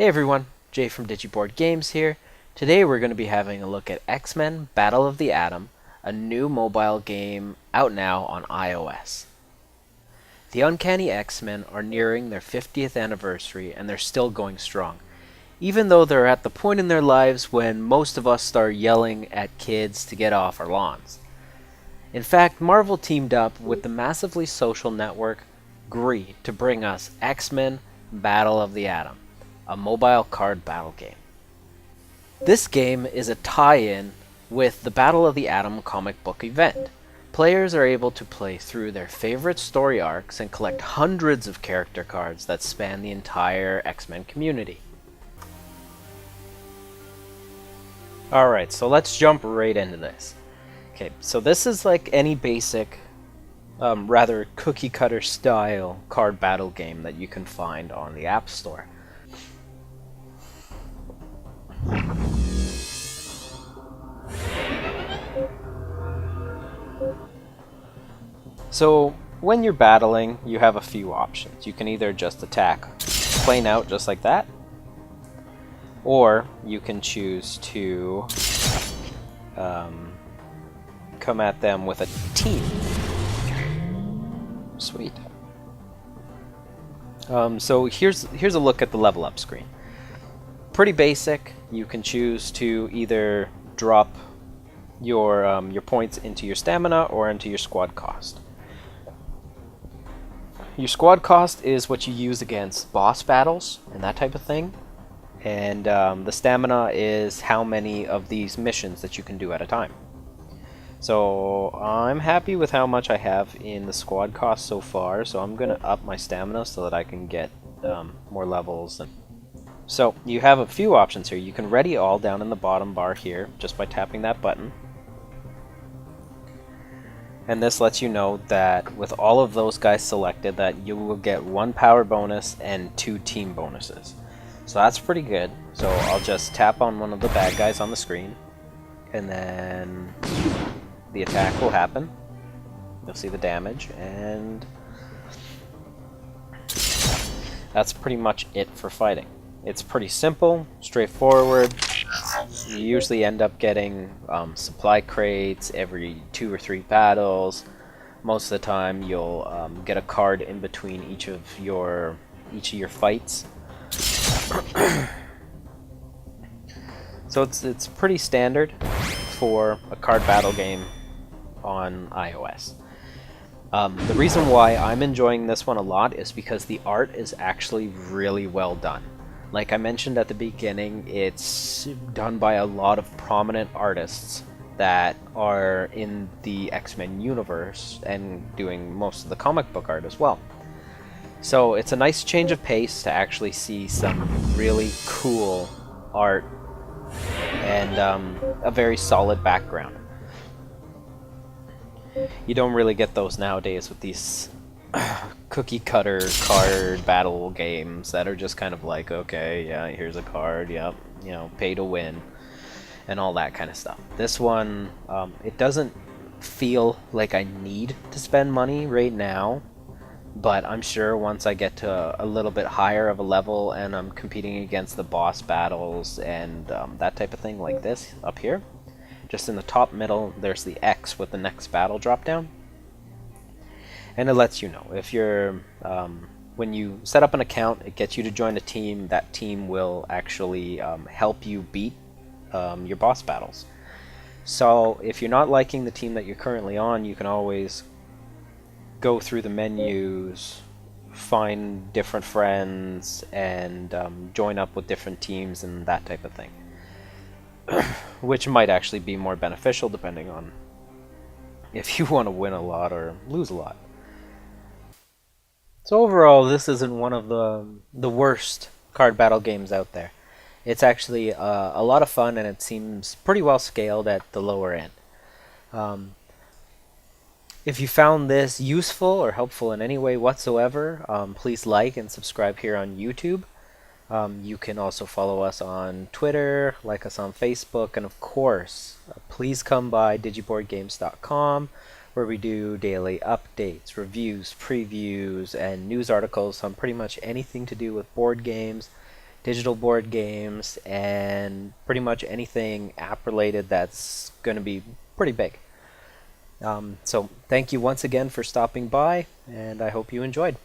Hey everyone, Jay from Digiboard Games here. Today we're going to be having a look at X-Men Battle of the Atom, a new mobile game out now on iOS. The Uncanny X-Men are nearing their 50th anniversary and they're still going strong, even though they're at the point in their lives when most of us start yelling at kids to get off our lawns. In fact, Marvel teamed up with the massively social network GREE to bring us X-Men Battle of the Atom, a mobile card battle game. This game is a tie-in with the Battle of the Atom comic book event. Players are able to play through their favorite story arcs and collect hundreds of character cards that span the entire X-Men community. Alright, so let's jump right into this. Okay, so this is like any basic, rather cookie-cutter style card battle game that you can find on the App Store. So when you're battling, you have a few options. You can either just attack plain out just like that, or you can choose to come at them with a team. Sweet. So here's a look at the level up screen. Pretty basic. You can choose to either drop your points into your stamina or into your squad cost. Your squad cost is what you use against boss battles and that type of thing, and the stamina is how many of these missions that you can do at a time. So I'm happy with how much I have in the squad cost so far, so I'm going to up my stamina so that I can get more levels. So you have a few options here. You can ready all down in the bottom bar here just by tapping that button. And this lets you know that with all of those guys selected that you will get 1 power bonus and 2 team bonuses. So that's pretty good. So I'll just tap on one of the bad guys on the screen and then the attack will happen. You'll see the damage, and that's pretty much it for fighting. It's pretty simple, straightforward. You usually end up getting supply crates every 2 or 3 battles. Most of the time you'll get a card in between each of your fights. So it's pretty standard for a card battle game on iOS. The reason why I'm enjoying this one a lot is because the art is actually really well done. Like I mentioned at the beginning, it's done by a lot of prominent artists that are in the X-Men universe and doing most of the comic book art as well. So it's a nice change of pace to actually see some really cool art and a very solid background. You don't really get those nowadays with these cookie cutter card battle games that are just kind of like, okay, yeah, here's a card, yep, you know, pay to win and all that kind of stuff. This one, it doesn't feel like I need to spend money right now, but I'm sure once I get to a little bit higher of a level and I'm competing against the boss battles and that type of thing, like this up here, just in the top middle there's the X with the next battle drop down. And it lets you know if you're when you set up an account, it gets you to join a team. That team will actually help you beat your boss battles. So if you're not liking the team that you're currently on, you can always go through the menus, find different friends, and join up with different teams and that type of thing, which might actually be more beneficial depending on if you want to win a lot or lose a lot. So overall, this isn't one of the worst card battle games out there. It's actually a lot of fun, and it seems pretty well scaled at the lower end. If you found this useful or helpful in any way whatsoever, please like and subscribe here on YouTube. You can also follow us on Twitter, like us on Facebook, and of course, please come by digiboardgames.com, where we do daily updates, reviews, previews, and news articles on pretty much anything to do with board games, digital board games, and pretty much anything app related that's going to be pretty big. So thank you once again for stopping by, and I hope you enjoyed.